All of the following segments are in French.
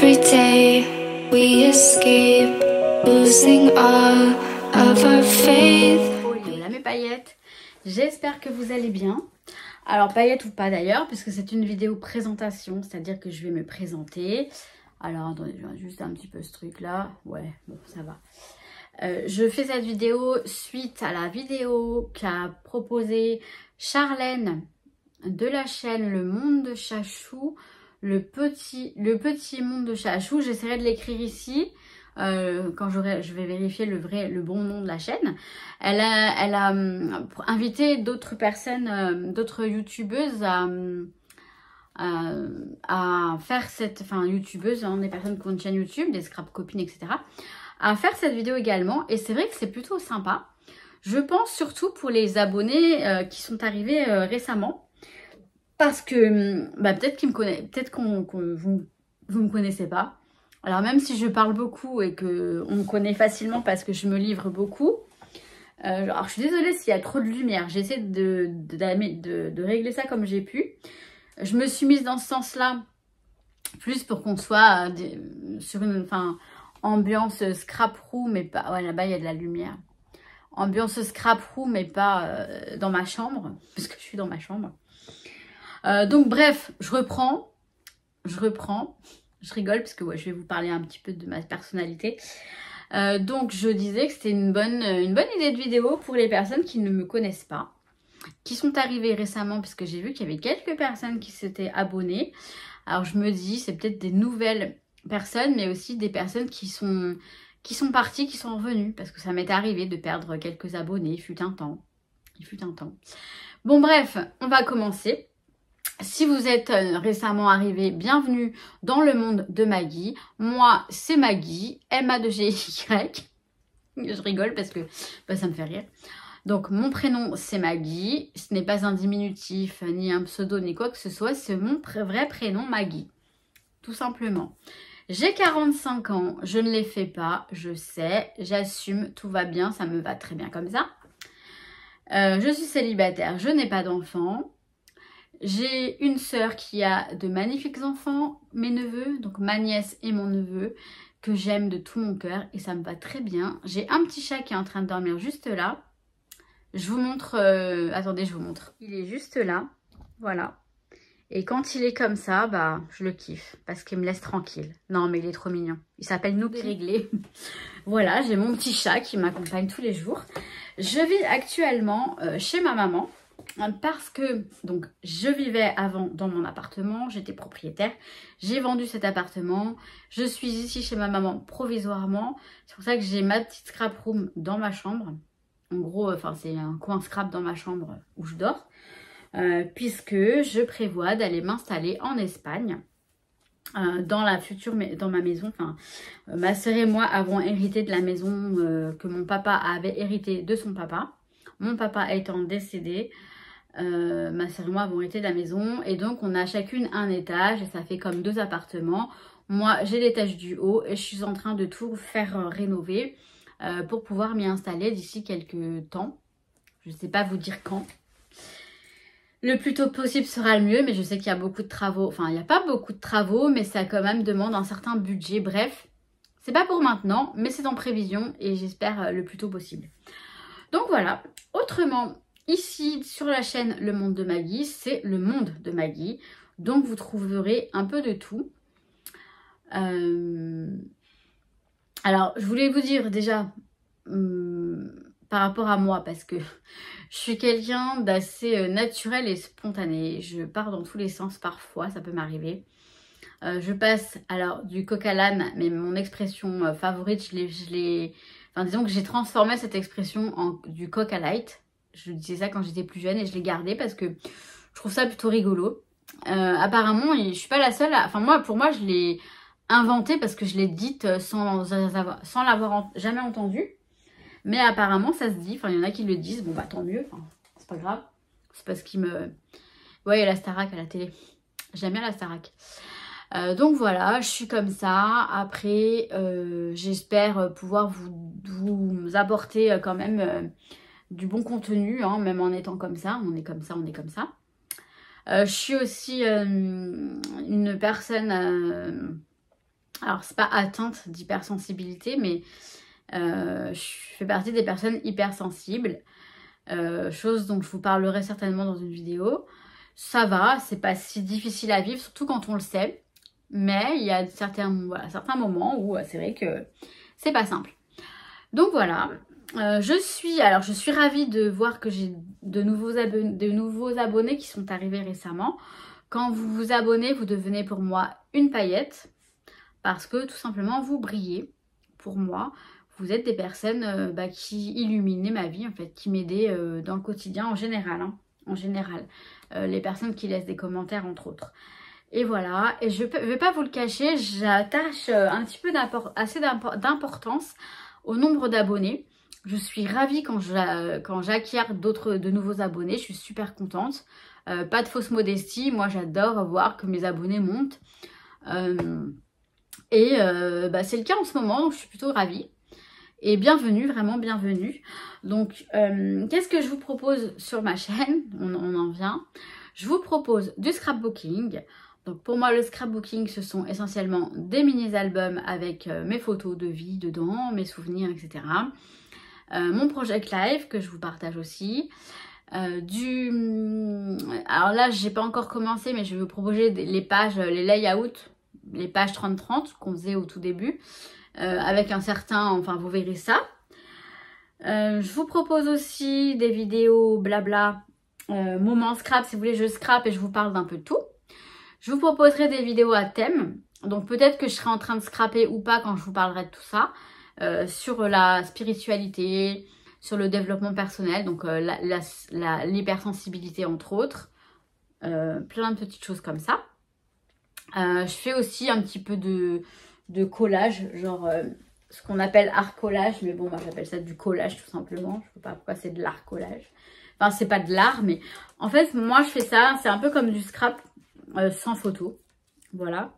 Every day we escape, losing all of our faith. Hola mes paillettes, j'espère que vous allez bien. Alors paillettes ou pas d'ailleurs, puisque c'est une vidéo présentation, c'est-à-dire que je vais me présenter. Alors attendez, je vais juste un petit peu ce truc là. Ouais, bon ça va. Je fais cette vidéo suite à la vidéo qu'a proposée Charlène de la chaîne Le Monde de Chachou, le petit monde de Chachou. J'essaierai de l'écrire ici quand je vais vérifier le bon nom de la chaîne. Elle a invité d'autres personnes, d'autres youtubeuses à faire cette, enfin youtubeuses, hein, des personnes qui ont une chaîne YouTube, des scrap copines, etc., à faire cette vidéo également. Et c'est vrai que c'est plutôt sympa. Je pense surtout pour les abonnés qui sont arrivés récemment. Parce que bah, peut-être qu'ils me connaissent, peut-être vous me connaissez pas. Alors même si je parle beaucoup et que on me connaît facilement parce que je me livre beaucoup. Alors je suis désolée s'il y a trop de lumière. J'essaie de régler ça comme j'ai pu. Je me suis mise dans ce sens-là plus pour qu'on soit sur une ambiance scrap room, mais pas. Ouais, là-bas il y a de la lumière. Ambiance scrap room, mais pas dans ma chambre, parce que je suis dans ma chambre. Donc bref, je reprends, je rigole parce que ouais, je vais vous parler un petit peu de ma personnalité. Donc je disais que c'était une bonne idée de vidéo pour les personnes qui ne me connaissent pas, qui sont arrivées récemment, parce que j'ai vu qu'il y avait quelques personnes qui s'étaient abonnées. Alors je me dis, c'est peut-être des nouvelles personnes, mais aussi des personnes qui sont parties, qui sont revenues, parce que ça m'est arrivé de perdre quelques abonnés, il fut un temps. Bon bref, on va commencer. Si vous êtes récemment arrivé, bienvenue dans le monde de Maggie. Moi, c'est Maggie, M-A-2-G-Y. Je rigole parce que bah, ça me fait rire. Donc, mon prénom, c'est Maggie. Ce n'est pas un diminutif, ni un pseudo, ni quoi que ce soit. C'est mon vrai prénom, Maggie. Tout simplement. J'ai 45 ans. Je ne les fais pas. Je sais. J'assume. Tout va bien. Ça me va très bien comme ça. Je suis célibataire. Je n'ai pas d'enfant. J'ai une sœur qui a de magnifiques enfants, mes neveux, donc ma nièce et mon neveu, que j'aime de tout mon cœur et ça me va très bien. J'ai un petit chat qui est en train de dormir juste là. Je vous montre, attendez, je vous montre. Il est juste là, voilà. Et quand il est comme ça, bah, je le kiffe parce qu'il me laisse tranquille. Non, mais il est trop mignon. Il s'appelle Nous Réglé. Voilà, j'ai mon petit chat qui m'accompagne tous les jours. Je vis actuellement chez ma maman. Parce que donc je vivais avant dans mon appartement, j'étais propriétaire, j'ai vendu cet appartement, je suis ici chez ma maman provisoirement. C'est pour ça que j'ai ma petite scrap room dans ma chambre. En gros, c'est un coin scrap dans ma chambre où je dors, puisque je prévois d'aller m'installer en Espagne. Dans ma maison, ma sœur et moi avons hérité de la maison que mon papa avait hérité de son papa. Mon papa étant décédé, ma sœur et moi avons hérité de la maison et donc on a chacune un étage et ça fait comme 2 appartements. Moi j'ai l'étage du haut et je suis en train de tout faire rénover pour pouvoir m'y installer d'ici quelques temps. Je ne sais pas vous dire quand. Le plus tôt possible sera le mieux, mais je sais qu'il y a beaucoup de travaux. Enfin, il n'y a pas beaucoup de travaux, mais ça quand même demande un certain budget. Bref, c'est pas pour maintenant, mais c'est en prévision et j'espère le plus tôt possible. Donc voilà. Autrement, ici sur la chaîne Le Monde de Maggie, c'est le monde de Maggie. Donc vous trouverez un peu de tout. Alors, je voulais vous dire déjà par rapport à moi, parce que je suis quelqu'un d'assez naturel et spontané. Je pars dans tous les sens parfois, ça peut m'arriver. Je passe alors du coq à l'âne, mais mon expression favorite, disons que j'ai transformé cette expression en du coq à light. Je disais ça quand j'étais plus jeune et je l'ai gardé parce que je trouve ça plutôt rigolo. Apparemment, je suis pas la seule. Pour moi, je l'ai inventé parce que je l'ai dite sans l'avoir jamais entendu. Mais apparemment, ça se dit. Enfin, il y en a qui le disent. Bon, bah tant mieux. C'est pas grave. C'est parce qu'il me... Ouais, il y a la Starac à la télé. J'aime bien la Starac. Donc voilà, je suis comme ça. Après, j'espère pouvoir vous apporter quand même du bon contenu, hein, même en étant comme ça. On est comme ça, on est comme ça. Je suis aussi une personne Alors, c'est pas atteinte d'hypersensibilité, mais je fais partie des personnes hypersensibles. Chose dont je vous parlerai certainement dans une vidéo. Ça va, c'est pas si difficile à vivre, surtout quand on le sait. Mais il y a certains moments où c'est vrai que c'est pas simple. Donc voilà, je suis ravie de voir que j'ai de nouveaux abonnés qui sont arrivés récemment. Quand vous vous abonnez, vous devenez pour moi une paillette. Parce que tout simplement, vous brillez pour moi. Vous êtes des personnes qui illuminaient ma vie, en fait, qui m'aidaient dans le quotidien en général. Hein, en général. Les personnes qui laissent des commentaires, entre autres. Et voilà, et je ne vais pas vous le cacher, j'attache un petit peu d'importance au nombre d'abonnés. Je suis ravie quand j'acquiers de nouveaux abonnés, je suis super contente. Pas de fausse modestie, moi j'adore voir que mes abonnés montent. C'est le cas en ce moment, donc je suis plutôt ravie. Et bienvenue, vraiment bienvenue. Donc, qu'est-ce que je vous propose sur ma chaîne? On en vient. Je vous propose du scrapbooking. Donc, pour moi, le scrapbooking, ce sont essentiellement des mini-albums avec mes photos de vie dedans, mes souvenirs, etc. Mon project live que je vous partage aussi. Alors là, j'ai pas encore commencé, mais je vais vous proposer les pages, les layouts, les pages 30-30 qu'on faisait au tout début. Avec un certain, enfin vous verrez ça. Je vous propose aussi des vidéos blabla, moments scrap, si vous voulez je scrap et je vous parle d'un peu de tout. Je vous proposerai des vidéos à thème, donc peut-être que je serai en train de scraper ou pas quand je vous parlerai de tout ça, sur la spiritualité, sur le développement personnel, donc l'hypersensibilité entre autres, plein de petites choses comme ça. Je fais aussi un petit peu de collage, genre ce qu'on appelle art collage, mais bon, moi j'appelle ça du collage tout simplement. Je ne sais pas pourquoi c'est de l'art collage. Enfin, c'est pas de l'art, mais en fait, moi je fais ça, c'est un peu comme du scrap sans photo. Voilà.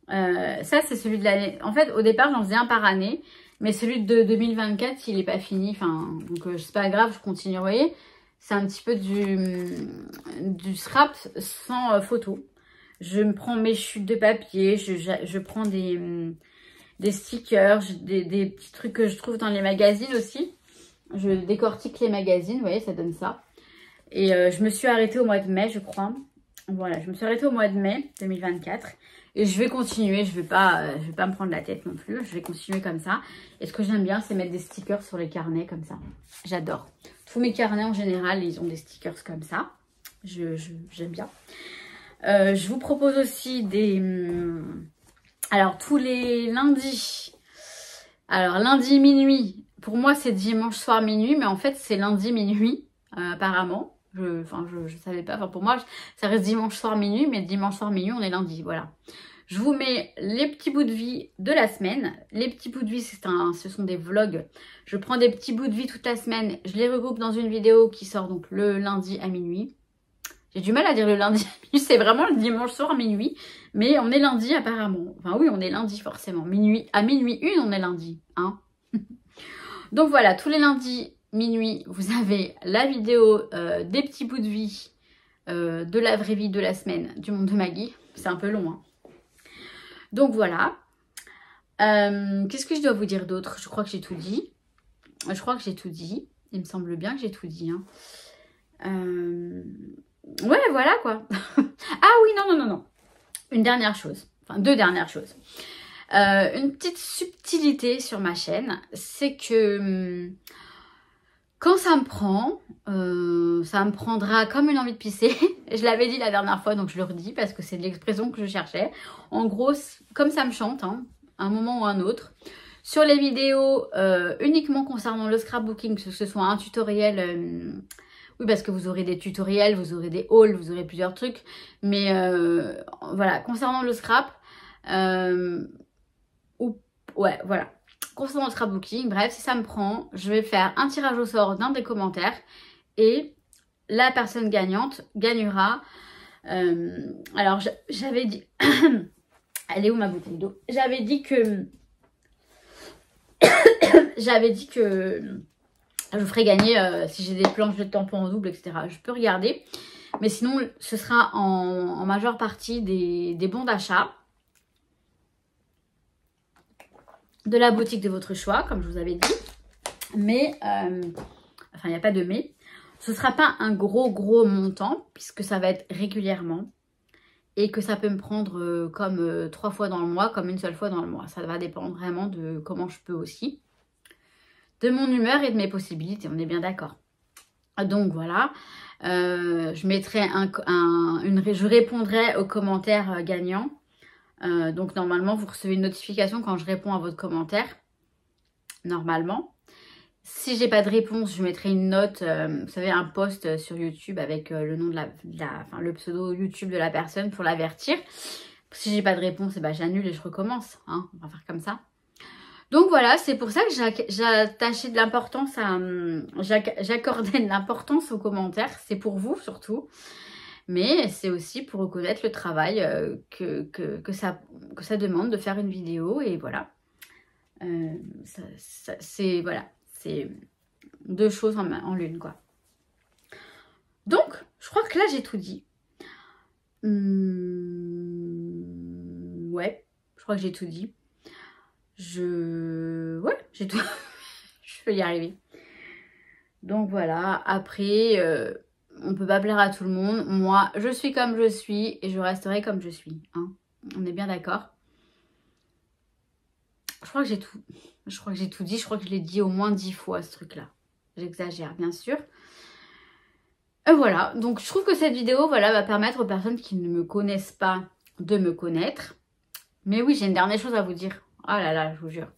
Ça, c'est celui de l'année. En fait, au départ, j'en faisais un par année, mais celui de 2024, il n'est pas fini. Enfin, donc c'est pas grave, je continue. Vous voyez, c'est un petit peu du scrap sans photo. Je me prends mes chutes de papier, je prends des stickers, des petits trucs que je trouve dans les magazines aussi. Je décortique les magazines, vous voyez, ça donne ça. Et je me suis arrêtée au mois de mai, je crois. Voilà, je me suis arrêtée au mois de mai 2024. Et je vais continuer, je vais pas me prendre la tête non plus. Je vais continuer comme ça. Et ce que j'aime bien, c'est mettre des stickers sur les carnets comme ça. J'adore. Tous mes carnets en général, ils ont des stickers comme ça. J'aime bien. Je vous propose aussi alors tous les lundis. Alors lundi minuit, pour moi c'est dimanche soir minuit, mais en fait c'est lundi minuit apparemment. Je savais pas, enfin pour moi ça reste dimanche soir minuit, mais dimanche soir minuit on est lundi, voilà. Je vous mets les petits bouts de vie de la semaine. Les petits bouts de vie, ce sont des vlogs. Je prends des petits bouts de vie toute la semaine, je les regroupe dans une vidéo qui sort donc le lundi à minuit. J'ai du mal à dire le lundi à minuit, c'est vraiment le dimanche soir minuit. Mais on est lundi apparemment. Enfin oui, on est lundi forcément. À minuit 1, on est lundi. Hein. Donc voilà, tous les lundis minuit, vous avez la vidéo des petits bouts de vie, de la vraie vie de la semaine du monde de Maggie. C'est un peu long. Hein. Donc voilà. Qu'est-ce que je dois vous dire d'autre? Je crois que j'ai tout dit. Il me semble bien que j'ai tout dit. Hein. Ouais, voilà quoi. Ah oui, non. Une dernière chose. Enfin, deux dernières choses. Une petite subtilité sur ma chaîne, c'est que quand ça me prend, ça me prendra comme une envie de pisser. Je l'avais dit la dernière fois, donc je le redis parce que c'est l'expression que je cherchais. En gros, comme ça me chante, hein, un moment ou un autre. Sur les vidéos uniquement concernant le scrapbooking, que ce soit un tutoriel... Oui, parce que vous aurez des tutoriels, vous aurez des hauls, vous aurez plusieurs trucs. Mais voilà, concernant le scrap, ouais, voilà. Concernant le scrapbooking, bref, si ça me prend, je vais faire un tirage au sort dans des commentaires. Et la personne gagnante gagnera. Alors, j'avais dit... Elle est où ma bouteille d'eau? J'avais dit que... je vous ferai gagner si j'ai des planches de tampons en double, etc. Je peux regarder. Mais sinon, ce sera en majeure partie des bons d'achat. de la boutique de votre choix, comme je vous avais dit. Mais, enfin, il n'y a pas de mais. Ce ne sera pas un gros montant, puisque ça va être régulièrement. Et que ça peut me prendre comme 3 fois dans le mois, comme une seule fois dans le mois. Ça va dépendre vraiment de comment je peux aussi. De mon humeur et de mes possibilités, on est bien d'accord. Donc voilà, je mettrai je répondrai aux commentaires gagnants. Donc normalement, vous recevez une notification quand je réponds à votre commentaire. Normalement. Si j'ai pas de réponse, je mettrai une note, vous savez, un post sur YouTube avec le nom de enfin, le pseudo YouTube de la personne pour l'avertir. Si j'ai pas de réponse, eh ben, j'annule et je recommence. Hein, on va faire comme ça. Donc voilà, c'est pour ça que j'attachais de l'importance à... J'accordais de l'importance aux commentaires. C'est pour vous surtout. Mais c'est aussi pour reconnaître le travail que ça demande de faire une vidéo. Et voilà. C'est... Voilà. C'est 2 choses en l'une, quoi. Donc, je crois que là, j'ai tout dit. Ouais, je crois que j'ai tout dit. Ouais, j'ai tout... Je peux y arriver. Donc, voilà. Après, on peut pas plaire à tout le monde. Moi, je suis comme je suis et je resterai comme je suis. Hein. On est bien d'accord. Je crois que j'ai tout... Je crois que j'ai tout dit. Je crois que je l'ai dit au moins 10 fois, ce truc-là. J'exagère, bien sûr. Voilà. Donc, je trouve que cette vidéo, voilà, va permettre aux personnes qui ne me connaissent pas de me connaître. Mais oui, j'ai une dernière chose à vous dire. Oh là là, je vous jure.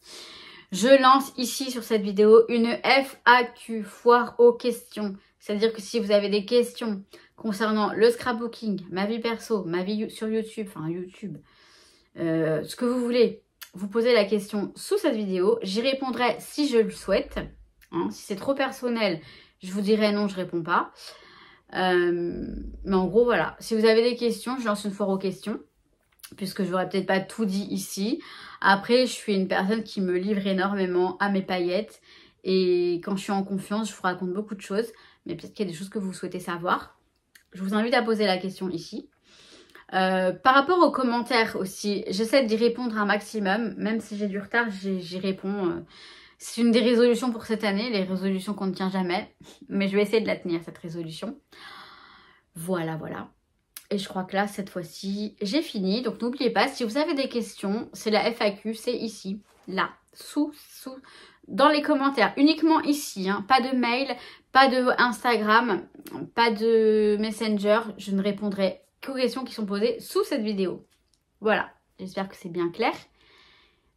Je lance ici, sur cette vidéo, une FAQ, foire aux questions. C'est-à-dire que si vous avez des questions concernant le scrapbooking, ma vie perso, ma vie sur YouTube, enfin YouTube, ce que vous voulez... Vous posez la question sous cette vidéo. J'y répondrai si je le souhaite. Hein, si c'est trop personnel, je vous dirai non, je réponds pas. Mais en gros, voilà. Si vous avez des questions, je lance une foire aux questions. Puisque je n'aurais peut-être pas tout dit ici. Après, je suis une personne qui me livre énormément à mes paillettes. Et quand je suis en confiance, je vous raconte beaucoup de choses. Mais peut-être qu'il y a des choses que vous souhaitez savoir. Je vous invite à poser la question ici. Par rapport aux commentaires aussi, j'essaie d'y répondre un maximum. Même si j'ai du retard, j'y réponds. C'est une des résolutions pour cette année, les résolutions qu'on ne tient jamais. Mais je vais essayer de la tenir, cette résolution. Voilà, voilà. Et je crois que là, cette fois-ci, j'ai fini. Donc n'oubliez pas, si vous avez des questions, c'est la FAQ, c'est ici, là, dans les commentaires. Uniquement ici, hein. Pas de mail, pas de Instagram, pas de Messenger. Je ne répondrai qu'aux questions qui sont posées sous cette vidéo. Voilà, j'espère que c'est bien clair.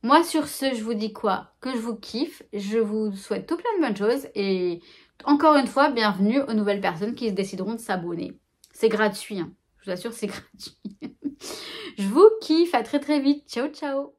Moi, sur ce, je vous dis quoi? Que je vous kiffe, je vous souhaite tout plein de bonnes choses et encore une fois, bienvenue aux nouvelles personnes qui décideront de s'abonner. C'est gratuit, hein. Je vous assure, c'est gratuit. Je vous kiffe, à très très vite. Ciao, ciao.